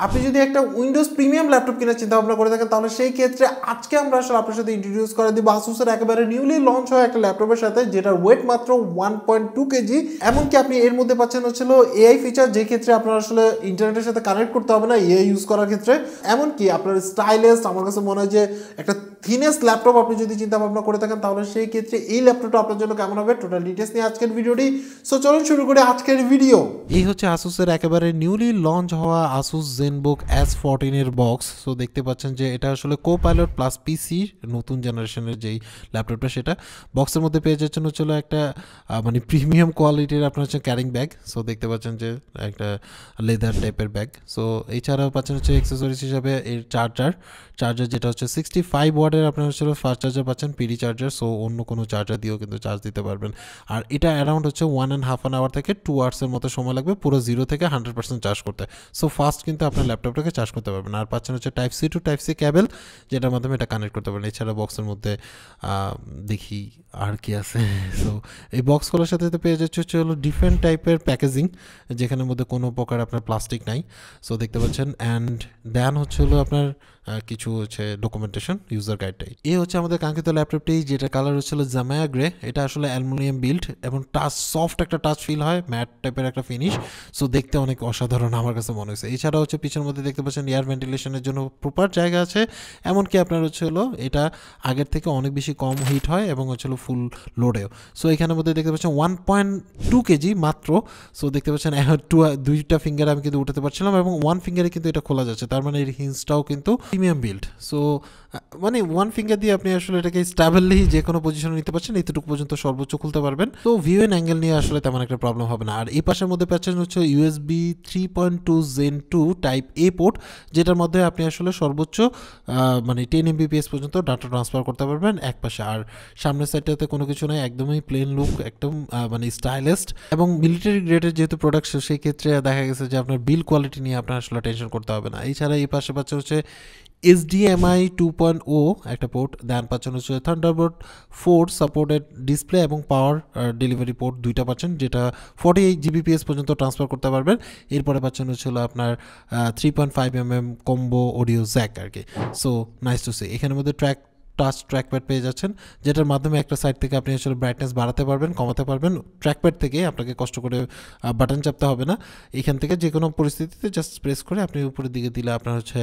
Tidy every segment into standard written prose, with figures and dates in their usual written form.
আপনি যদি একটা উইন্ডোজ প্রিমিয়াম ল্যাপটপ কেনার চিন্তা ভাবনা করে থাকেন তাহলে সেই ক্ষেত্রে আজকে আমরা আসলে আপনার সাথে ইন্ট্রোডিউস করে দিব আসুসের একেবারে নিউলি লঞ্চ হওয়া একটা ল্যাপটপের সাথে যেটার ওয়েট মাত্র 1.2 কেজি। এমনকি আপনি এর মধ্যে পাচ্ছেন হচ্ছিল এআই ফিচার, যে ক্ষেত্রে আপনার আসলে ইন্টারনেটের সাথে কানেক্ট করতে হবে না এআই ইউজ করার ক্ষেত্রে। এমনকি আপনার স্টাইলিস্ট, আমার কাছে মনে হয় যে একটা থিনেস্ট ল্যাপটপ আপনি যদি চিন্তা ভাবনা করে থাকেন তাহলে সেই ক্ষেত্রে এই ল্যাপটপটা আপনার জন্য কেমন হবে টোটাল ডিটেলস নিয়ে আজকের ভিডিওটি। সো চলুন শুরু করি আজকের ভিডিও। এই হচ্ছে আসুসের একেবারে নিউলি লঞ্চ হওয়া আসুস জেনবুক S14 এর বক্স। সো দেখতে পাচ্ছেন যে এটা আসলে কোপাইলট প্লাস পিসি নতুন জেনারেশনের যেই ল্যাপটপটা সেটা বক্সের মধ্যে পেয়ে যাচ্ছেন হচ্ছিল একটা মানে প্রিমিয়াম কোয়ালিটির আপনার হচ্ছে ক্যারিং ব্যাগ। সো দেখতে পাচ্ছেন যে একটা লেদার টাইপের ব্যাগ। সো এছাড়াও পাচ্ছেন হচ্ছে অ্যাক্সেসরিজ হিসাবে এর চার্জার যেটা হচ্ছে 65 ওয়াটের আপনার হচ্ছে ফাস্ট চার্জার পাচ্ছেন, পিডি চার্জার। সো অন্য কোনো চার্জার দিয়েও কিন্তু চার্জ দিতে পারবেন। আর এটা অ্যারাউন্ড হচ্ছে 1.5 আওয়ার থেকে 2 আওয়ার্সের মতো সময় লাগবে পুরো 0 থেকে 100% চার্জ করতে। সো ফাস্ট কিন্তু আপনার ল্যাপটপটাকে চার্জ করতে পারবেন। আর পাচ্ছেন হচ্ছে type C to type C cable, যেটার মাধ্যমে এটা কানেক্ট করতে পারবেন। এছাড়া বক্সের মধ্যে দেখি আর কি আছে। সো এই বক্সগুলোর সাথে পেয়ে যাচ্ছে হচ্ছে হলো ডিফারেন্ট টাইপের প্যাকেজিং, যেখানের মধ্যে কোনো প্রকার আপনার প্লাস্টিক নাই। সো দেখতে পাচ্ছেন অ্যান্ড দেন হচ্ছে হলো আপনার কিছু হচ্ছে ডকুমেন্টেশন, ইউজার গাইডটাই। এই হচ্ছে আমাদের কাঙ্ক্ষিত ল্যাপটপটি, যেটা কালার হচ্ছিল জামায়া গ্রে। এটা আসলে অ্যালুমিনিয়াম বিল্ড এবং টাচ সফট একটা টাচ ফিল হয়, ম্যাট টাইপের একটা ফিনিশ। সো দেখতে অনেক অসাধারণ আমার কাছে মনে হয়েছে। এছাড়া হচ্ছে পিছনের মধ্যে দেখতে পাচ্ছেন এয়ার ভেন্টিলেশনের জন্য প্রপার জায়গা আছে। এমনকি আপনার হচ্ছে হলো এটা আগের থেকে অনেক বেশি কম হিট হয় এবং হচ্ছে হলো ফুল লোডেও। সো এখানের মধ্যে দেখতে পাচ্ছেন 1.2 কেজি মাত্র। সো দেখতে পাচ্ছেন দুইটা ফিঙ্গার আমি কিন্তু উঠাতে পারছিলাম এবং ওয়ান ফিঙ্গারে কিন্তু এটা খোলা যাচ্ছে। তার মানে এর হিন্সটাও কিন্তু প্রিমিয়াম বিল্ড। সো মানে ওয়ান ফিঙ্গার দিয়ে আপনি আসলে এটাকে স্ট্যাবলি যে কোনো পজিশনে নিতে পারছেন, এতটুকু পর্যন্ত সর্বোচ্চ খুলতে পারবেন। তো ভিউ এন্ড অ্যাঙ্গেল নিয়ে আসলে তেমন একটা প্রবলেম হবে না। আর এই পাশের মধ্যে পাচ্ছেন হচ্ছে ইউএসবি 3.2 Gen 2 টাইপ এ পোর্ট, যেটার মধ্যে আপনি আসলে সর্বোচ্চ মানে 10 Mbps পর্যন্ত ডাটা ট্রান্সফার করতে পারবেন এক পাশে। আর সামনের সাইডটাতে কোনো কিছু নাই, একদমই প্লেন লুক, একদম মানে স্টাইলিস্ট এবং মিলিটারি গ্রেডের যেহেতু প্রোডাক্ট, সেই ক্ষেত্রে দেখা গেছে যে আপনার বিল কোয়ালিটি নিয়ে আপনার আসলে টেনশন করতে হবে না। এছাড়া এই পাশে পাচ্ছে হচ্ছে HDMI 2.0 একটা পোর্ট, দেন পাচ্ছেন হচ্ছে থান্ডারবোল্ট 4 সাপোর্টেড ডিসপ্লে এবং পাওয়ার ডেলিভারি পোর্ট দুইটা পাচ্ছেন, যেটা 48 Gbps পর্যন্ত ট্রান্সফার করতে পারবেন। এরপরে পাচ্ছেন হচ্ছে আপনার 3.5mm কম্বো অডিও জ্যাক আর কি। So nice to see. এখানের মধ্যে টাচ ট্র্যাকপ্যাড পেয়ে যাচ্ছেন, যেটার মাধ্যমে একটা সাইড থেকে আপনি আসলে ব্রাইটনেস বাড়াতে পারবেন, কমাতে পারবেন। ট্র্যাকপ্যাড থেকে আপনাকে কষ্ট করে বাটন চাপতে হবে না। এখান থেকে যে কোনো পরিস্থিতিতে জাস্ট প্রেস করে আপনি উপরের দিকে দিলে আপনার হচ্ছে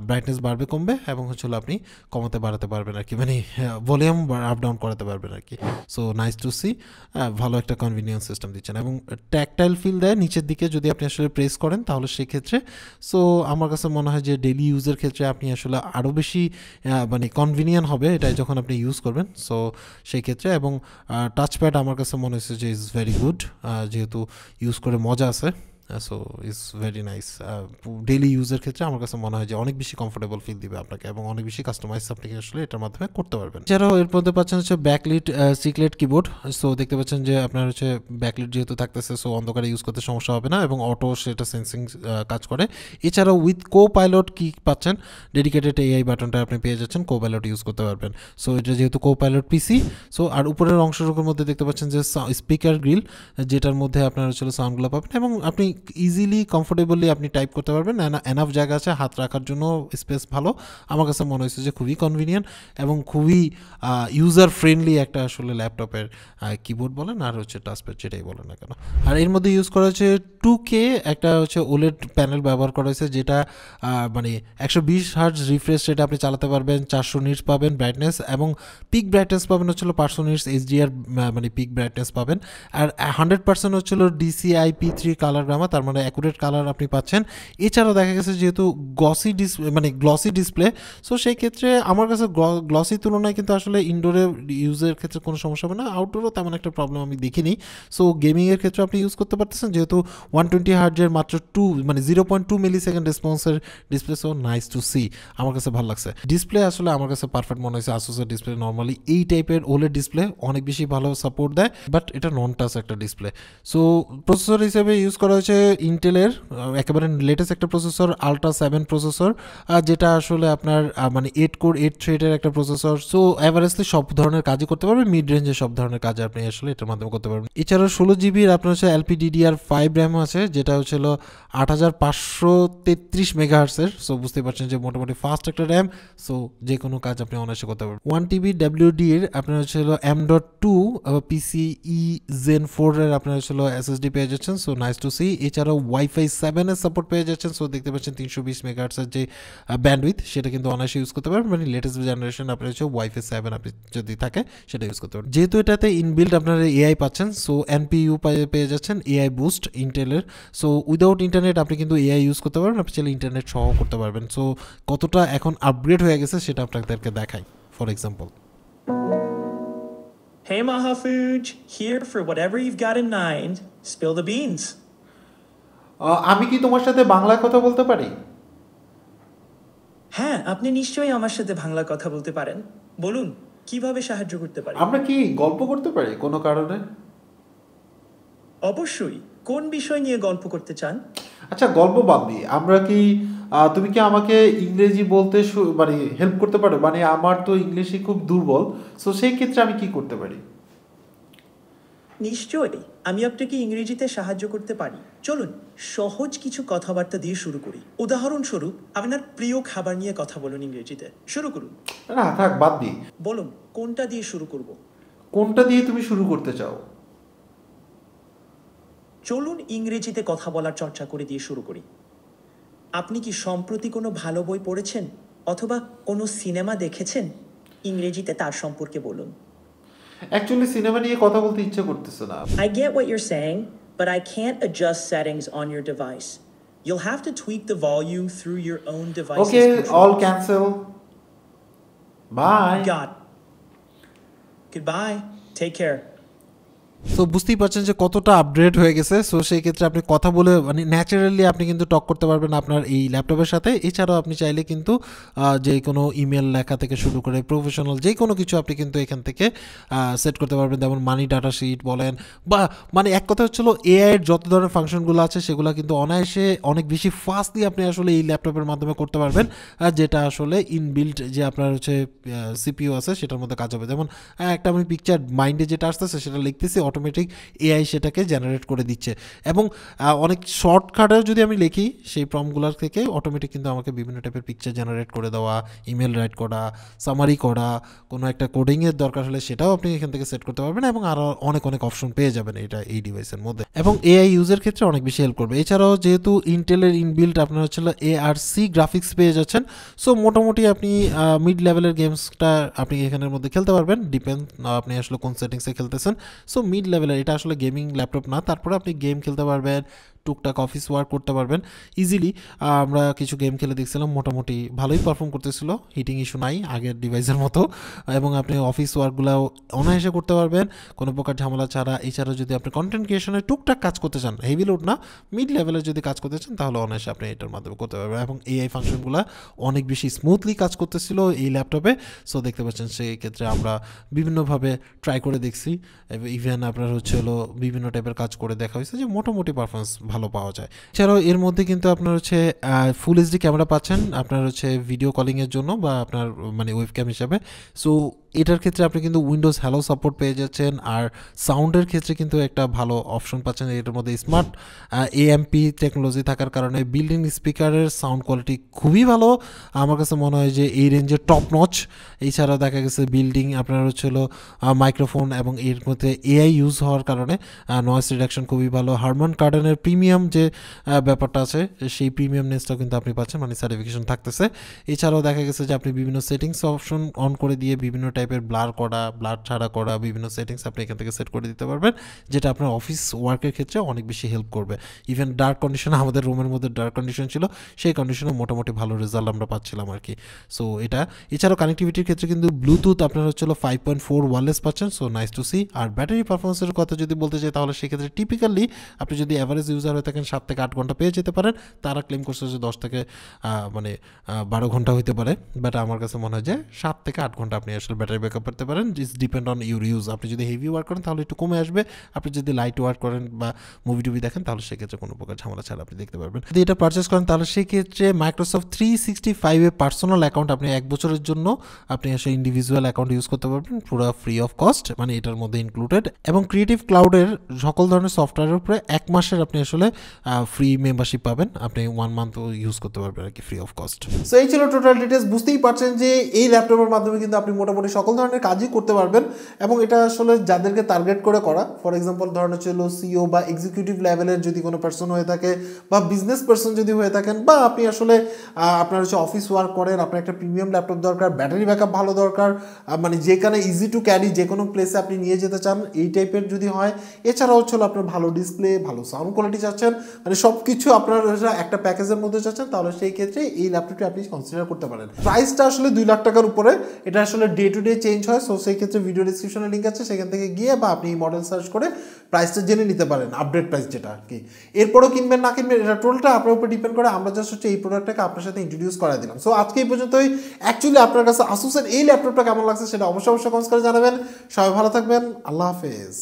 ব্রাইটনেস বাড়বে কমবে এবং হচ্ছে আপনি কমাতে বাড়াতে পারবেন আর কি, মানে ভলিউম আপ ডাউন করাতে পারবেন আর কি। So nice to see. ভালো একটা কনভিনিয়েন্স সিস্টেম দিচ্ছেন এবং ট্যাকটাইল ফিল দেয় নিচের দিকে যদি আপনি আসলে প্রেস করেন তাহলে সেক্ষেত্রে। সো আমার কাছে মনে হয় যে ডেইলি ইউজের ক্ষেত্রে আপনি আসলে আরও বেশি মানে কনভিনিয়েন্ট হবে এটাই যখন আপনি ইউজ করবেন। সো সেই ক্ষেত্রে এবং টাচপ্যাড আমার কাছে মনে হচ্ছে যে ইজ ভেরি গুড, যেহেতু ইউজ করে মজা আছে। So is very nice. Daily ইউজের ক্ষেত্রে আমার কাছে মনে হয় যে অনেক বেশি কমফোর্টেবল ফিল দিবে আপনাকে এবং অনেক বেশি কাস্টমাইজ আপনি আসলে এটার মাধ্যমে করতে পারবেন। এছাড়াও এর মধ্যে পাচ্ছেন হচ্ছে ব্যাকলিট সিক্রেট কিবোর্ড। সো দেখতে পাচ্ছেন যে আপনার হচ্ছে ব্যাকলিট যেহেতু থাকতেছে, সো অন্ধকারে ইউজ করতে সমস্যা হবে না এবং অটো সেটা সেন্সিং কাজ করে। এছাড়াও উইথ কো পাইলট কি পাচ্ছেন, ডেডিকেটেড এআই বাটনটা আপনি পেয়ে যাচ্ছেন, কো পাইলট ইউজ করতে পারবেন। সো এটা যেহেতু কো পাইলট পিসি। সো আর উপরের অংশটুকুর মধ্যে দেখতে পাচ্ছেন যে স্পিকার গ্রিল, যেটার মধ্যে আপনার হচ্ছে সাউন্ডগুলো পাবেন এবং আপনি ইজিলি কমফোর্টেবলি আপনি টাইপ করতে পারবেন। এনাফ জায়গা আছে, হাত রাখার জন্য স্পেস ভালো। আমার কাছে মনে হয়েছে যে খুবই কনভিনিয়েন্ট এবং খুবই ইউজার ফ্রেন্ডলি একটা আসলে ল্যাপটপের কিবোর্ড বলেন আর হচ্ছে টাচপ্যাড যেটাই বলেন না কেন। আর এর মধ্যে ইউজ করা হচ্ছে 2K একটা হচ্ছে ওলেড প্যানেল ব্যবহার করা হয়েছে, যেটা মানে 120 হার্টজ রিফ্রেশ রেটে আপনি চালাতে পারবেন। 400 নিটস পাবেন ব্রাইটনেস এবং পিক ব্রাইটনেস পাবেন হচ্ছে 500 নিটস HDR মানে পিক ব্রাইটনেস পাবেন। আর 100% হচ্ছিল DCI-P3 কালার গ্রামা, তার মানে অ্যাকুরেট কালার আপনি পাচ্ছেন। এছাড়াও দেখা গেছে যেহেতু গ্লসি ডিসপ্লে, সো সেই ক্ষেত্রে আমার কাছে গ্লসি তুলনায় কিন্তু আসলে ইনডোরে ইউজের ক্ষেত্রে কোনো সমস্যা হবে না, আউটডোরও তেমন একটা প্রবলেম আমি দেখিনি। সো গেমিংয়ের ক্ষেত্রে আপনি ইউজ করতে পারতেছেন, যেহেতু 120 হার্টজের মাত্র 0.2 মিলিসেকেন্ড রেসপন্সের display. So nice to see, আমার কাছে ভালো লাগছে। ডিসপ্লে আসলে আমার কাছে পারফেক্ট মনে হয়েছে। আসুসের ডিসপ্লে নর্মালি এই টাইপের ওলেড ডিসপ্লে অনেক বেশি ভালো সাপোর্ট দেয়, বাট এটা নন টাচ একটা ডিসপ্লে। সো প্রসেসর হিসেবে ইউজ করা হয়েছে ইন্টেলের একেবারে লেটেস্ট একটা প্রসেসর, আলট্রা 7 প্রসেসর, যেটা আসলে আপনার মানে 8 কোর 8 থ্রেডের একটা প্রসেসর। সো অ্যাভারেজলি সব ধরনের কাজই করতে পারবেন, মিড রেঞ্জে সব ধরনের কাজ আপনি আসলে এটার মাধ্যমে করতে পারবেন। এছাড়াও 16 জিবির আপনার হচ্ছে LPDDR5 র্যাম আছে, যেটা হচ্ছিল 8533 মেগাহার্টসের। সো বুঝতে পারছেন যে মোটামুটি ফাস্ট একটা র্যাম। সো যে কোনো কাজ আপনি অনায়াসে করতে পারবেন। 1 TB WD এর আপনার হচ্ছিল M.2 PCIe Gen 4 এর আপনার হচ্ছিল SSD পেয়ে যাচ্ছেন। So nice to see. এছাড়াও Wi-Fi 7 এর সাপোর্ট পেয়ে যাচ্ছেন। সো দেখতে পাচ্ছেন 320 মেগাহার্টসের যে ব্যান্ডউইথ, সেটা কিন্তু অনায়াসে ইউজ করতে পারবেন। মানে লেটেস্ট জেনারেশন আপনার হচ্ছে Wi-Fi 7 আপনি যদি থাকে সেটা ইউজ করতে পারবেন। যেহেতু এটাতে ইনবিল্ট আপনারা AI পাচ্ছেন, সো NPU পেয়ে যাচ্ছেন, AI বুস্ট ইন্টেলের। সো উইদাউট ইন্টারনেট আপনি কিন্তু AI ইউজ করতে পারবেন, আপনি চাইলে ইন্টারনেট সহ করতে পারবেন। সো কতটা এখন আপগ্রেড হয়ে গেছে সেটা আপনাদেরকে দেখাই। For example, Hey Mahafuj, here for whatever you've got in mind. Spill the beans. আমি কি তোমার সাথে বাংলায় কথা বলতে পারি? হ্যাঁ, আপনি নিশ্চয়ই আমার সাথে বাংলা কথা বলতে পারেন। বলুন, কিভাবে সাহায্য করতে পারি? আমরা কি গল্প করতে পারি কোনো কারণে? অবশ্যই। কোন বিষয় নিয়ে গল্প করতে চান? আচ্ছা, গল্প বাদ দিই, আমরা কি তুমি কি আমাকে ইংরেজি বলতে মানে হেল্প করতে পারো? মানে আমার তো ইংলিশে খুব দুর্বল, সো সেই ক্ষেত্রে আমি কি করতে পারি? নিশ্চয়ই, আমি আপনাকে ইংরেজিতে সাহায্য করতে পারি। চলুন সহজ কিছু কথাবার্তা দিয়ে শুরু করি। উদাহরণস্বরূপ, আপনার প্রিয় খাবার নিয়ে কথা বলুন ইংরেজিতে। শুরু করুন। না থাক, বাদ দিই। বলুন, কোনটা দিয়ে শুরু করব? কোনটা দিয়ে তুমি শুরু করতে চাও? চলুন ইংরেজিতে কথা বলার চর্চা করে দিয়ে শুরু করি। আপনি কি সম্প্রতি কোনো ভালো বই পড়েছেন অথবা কোনো সিনেমা দেখেছেন? ইংরেজিতে তার সম্পর্কে বলুন। অ্যাকচুয়ালি সিনেমা নিয়ে কথা বলতে ইচ্ছে করতেছে না। I get what you're saying, but I can't adjust settings on your device. You'll have to tweak the volume through your own device's Okay, controls. all cancel. Bye. God. Goodbye. Take care. So বুঝতেই পারছেন যে কতটা upgrade হয়ে গেছে। So সেই ক্ষেত্রে আপনি কথা বলে মানে ন্যাচারালি আপনি কিন্তু টক করতে পারবেন আপনার এই ল্যাপটপের সাথে। এছাড়াও আপনি চাইলে কিন্তু যে কোনো ইমেল লেখা থেকে শুরু করে প্রফেশনাল যে কোনো কিছু আপনি কিন্তু এখান থেকে সেট করতে পারবেন, যেমন মানি ডাটা শিট বলেন, বা মানে এক কথা হচ্ছিল এআইয়ের যত ধরনের ফাংশনগুলো আছে সেগুলো কিন্তু অনায়াসে অনেক বেশি ফাস্টলি আপনি আসলে এই ল্যাপটপের মাধ্যমে করতে পারবেন, যেটা আসলে ইনবিল্ট যে আপনার হচ্ছে সিপিইউ আছে সেটার মধ্যে কাজ হবে। যেমন একটা আমি পিকচার মাইন্ডে যেটা আসতেছে সেটা লিখতেছি, অটোমেটিক এআই সেটাকে জেনারেট করে দিচ্ছে। এবং অনেক শর্টকাটেও যদি আমি লিখি সেই প্রম্পটগুলোর থেকে অটোমেটিক কিন্তু আমাকে বিভিন্ন টাইপের পিকচার জেনারেট করে দেওয়া, ইমেল রাইট করা, সামারি করা, কোনো একটা কোডিংয়ের দরকার হলে সেটাও আপনি এখান থেকে সেট করতে পারবেন, এবং আরও অনেক অনেক অপশন পেয়ে যাবেন এটা এই ডিভাইসের মধ্যে, এবং এআই ইউজের ক্ষেত্রে অনেক বেশি হেল্প করবে। এছাড়াও যেহেতু ইন্টেলের ইনবিল্ট আপনার হচ্ছিল ARC গ্রাফিক্স পেয়ে যাচ্ছেন, সো মোটামুটি আপনি মিড লেভেলের গেমসটা আপনি এখানের মধ্যে খেলতে পারবেন, ডিপেন্ড আপনি আসলে কোন সেটিংসে খেলতেছেন। সো মিড লেভেলের, এটা আসলে গেমিং ল্যাপটপ না, তারপরে আপনি গেম খেলতে পারবেন, টুকটাক অফিস ওয়ার্ক করতে পারবেন ইজিলি। আমরা কিছু গেম খেলে দেখছিলাম, মোটামুটি ভালোই পারফর্ম করতেছিল, হিটিং ইস্যু নাই আগের ডিভাইসের মতো, এবং আপনি অফিস ওয়ার্কগুলোও অনায়াসে করতে পারবেন কোনো প্রকার ঝামেলা ছাড়া। এছাড়াও যদি আপনি কন্টেন্ট ক্রিয়েশনের টুকটাক কাজ করতে চান, হেভি লোড না, মিড লেভেলে যদি কাজ করতে চান, তাহলে অনায়াসে আপনি এটার মাধ্যমে করতে পারবেন। এবং এআই ফাংশনগুলো অনেক বেশি স্মুথলি কাজ করতেছিল এই ল্যাপটপে। সো দেখতে পাচ্ছেন সেই ক্ষেত্রে আমরা বিভিন্নভাবে ট্রাই করে দেখছি, ইভেন আপনার হচ্ছে হলো বিভিন্ন টাইপের কাজ করে দেখা হয়েছে যে মোটামুটি পারফরমেন্স ভালো পাওয়া যায়। এছাড়াও এর মধ্যে কিন্তু আপনার হচ্ছে ফুল এইচডি ক্যামেরা পাচ্ছেন আপনার হচ্ছে ভিডিও কলিংয়ের জন্য বা আপনার মানে ওয়েবক্যাম হিসাবে। সো এটার ক্ষেত্রে আপনি কিন্তু উইন্ডোজ হ্যালো সাপোর্ট পেয়ে যাচ্ছেন, আর সাউন্ডের ক্ষেত্রে কিন্তু একটা ভালো অপশন পাচ্ছেন। এটার মধ্যে স্মার্ট এএমপি টেকনোলজি থাকার কারণে বিল্ডিং স্পিকারের সাউন্ড কোয়ালিটি খুবই ভালো, আমার কাছে মনে হয় যে এই রেঞ্জের টপ নচ। এছাড়াও দেখা গেছে বিল্ডিং আপনার হচ্ছে হলো মাইক্রোফোন, এবং এর মধ্যে এআই ইউজ হওয়ার কারণে নয়েজ রিডাকশন খুবই ভালো। হারমান কার্ডেনের প্রিমিয়াম যে ব্যাপারটা আছে সেই প্রিমিয়ামনেসটাও কিন্তু আপনি পাচ্ছেন, মানে সার্টিফিকেশন থাকতেছে। এছাড়াও দেখা গেছে যে আপনি বিভিন্ন সেটিংস অপশন অন করে দিয়ে বিভিন্ন টাইপের ব্লার করা, ব্লার ছাড়া করা বিভিন্ন সেটিংস আপনি এখান থেকে সেট করে দিতে পারবেন, যেটা আপনার অফিস ওয়ার্কের ক্ষেত্রে অনেক বেশি হেল্প করবে। ইভেন ডার্ক কন্ডিশন, আমাদের রুমের মধ্যে ডার্ক কন্ডিশন ছিল, সেই কন্ডিশনে মোটামুটি ভালো রেজাল্ট আমরা পাচ্ছিলাম আর কি। সো এটা এছাড়াও কানেক্টিভিটির ক্ষেত্রে কিন্তু ব্লুটুথ আপনার হচ্ছিল 5.4 ওয়্যারলেস পাচ্ছেন, সো নাইস টু সি। আর ব্যাটারি পারফরমেন্সের কথা যদি বলতে চাই, তাহলে সেক্ষেত্রে টিপিক্যালি আপনি যদি অ্যাভারেজ ইউজার হয়ে থাকেন 7 থেকে 8 ঘন্টা পেয়ে যেতে পারেন। তারা ক্লেম করছে যে 10 থেকে মানে 12 ঘন্টা হইতে পারে, বাট আমার কাছে মনে হয় যে 7 থেকে 8 ঘন্টা আপনি আসলে ব্যাটারি ব্যাটারি ব্যাকআপ করতে পারেন। It's depend on your use. আপনি যদি হেভি ওয়ার্ক করেন তাহলে একটু কমে আসবে, আপনি যদি লাইট ওয়ার্ক করেন বা মুভি টুভি দেখেন তাহলে সেক্ষেত্রে কোনো প্রকার ঝামেলা ছাড়া আপনি দেখতে পারবেন। যদি এটা পারচেস করেন তাহলে সেক্ষেত্রে মাইক্রোসফট 365 পার্সোনাল অ্যাকাউন্ট আপনি 1 বছরের জন্য আপনি আসলে ইন্ডিভিজুয়াল অ্যাকাউন্ট ইউজ করতে পারবেন পুরো ফ্রি অফ কস্ট, মানে এটার মধ্যে ইনক্লুডেড। এবং ক্রিয়েটিভ ক্লাউডের সকল ধরনের সফটওয়্যারের উপরে 1 মাসের আপনি আসলে ফ্রি মেম্বারশিপ পাবেন, আপনি 1 মান্থ ইউজ করতে পারবেন আর কি ফ্রি অফ কস্ট। সো এই ছিল টোটাল ডিটেলস। বুঝতেই পারছেন যে এই ল্যাপটপের মাধ্যমে কিন্তু আপনি মোটামুটি সকল ধরনের কাজই করতে পারবেন, এবং এটা আসলে যাদেরকে টার্গেট করে করা, ফর এক্সাম্পল ধরেন হচ্ছিল সিও বা এক্সিকিউটিভ লেভেলের যদি কোনো পার্সন হয়ে থাকে বা বিজনেস পার্সন যদি হয়ে থাকেন, বা আপনি আসলে আপনার হচ্ছে অফিস ওয়ার্ক করেন, আপনার একটা প্রিমিয়াম ল্যাপটপ দরকার, ব্যাটারি ব্যাকআপ ভালো দরকার, মানে যেখানে ইজি টু ক্যারি যে কোনো প্লেসে আপনি নিয়ে যেতে চান এই টাইপের যদি হয়। এছাড়াও হচ্ছে আপনার ভালো ডিসপ্লে, ভালো সাউন্ড কোয়ালিটি চাচ্ছেন, মানে সব কিছু আপনার একটা প্যাকেজের মধ্যে চাচ্ছেন, তাহলে সেই ক্ষেত্রে এই ল্যাপটপটি আপনি কনসিডার করতে পারেন। প্রাইসটা আসলে 2 লাখ টাকার উপরে, এটা আসলে ডে টু ডে চেঞ্জ হয়। সো সেই ক্ষেত্রে ভিডিও ডিসক্রিপশনে লিঙ্ক আছে, সেখান থেকে গিয়ে বা আপনি মডেল সার্চ করে প্রাইসটা জেনে নিতে পারেন, আপডেট প্রাইস যেটা আর কি। এরপরও কিনবেন না কিনবেন এটা টোটালটা আপনার উপর ডিপেন্ড করে। আমরা জাস্ট হচ্ছে এই প্রোডাক্টটাকে আপনার সাথে ইন্ট্রোডিউস করা দিলাম। সো আজকে এই পর্যন্তই। অ্যাকচুয়ালি আপনার কাছে আসুসের এই ল্যাপটপটা কেমন লাগছে সেটা অবশ্যই কমেন্টস করে জানাবেন। সবাই ভালো থাকবেন, আল্লাহ হাফেজ।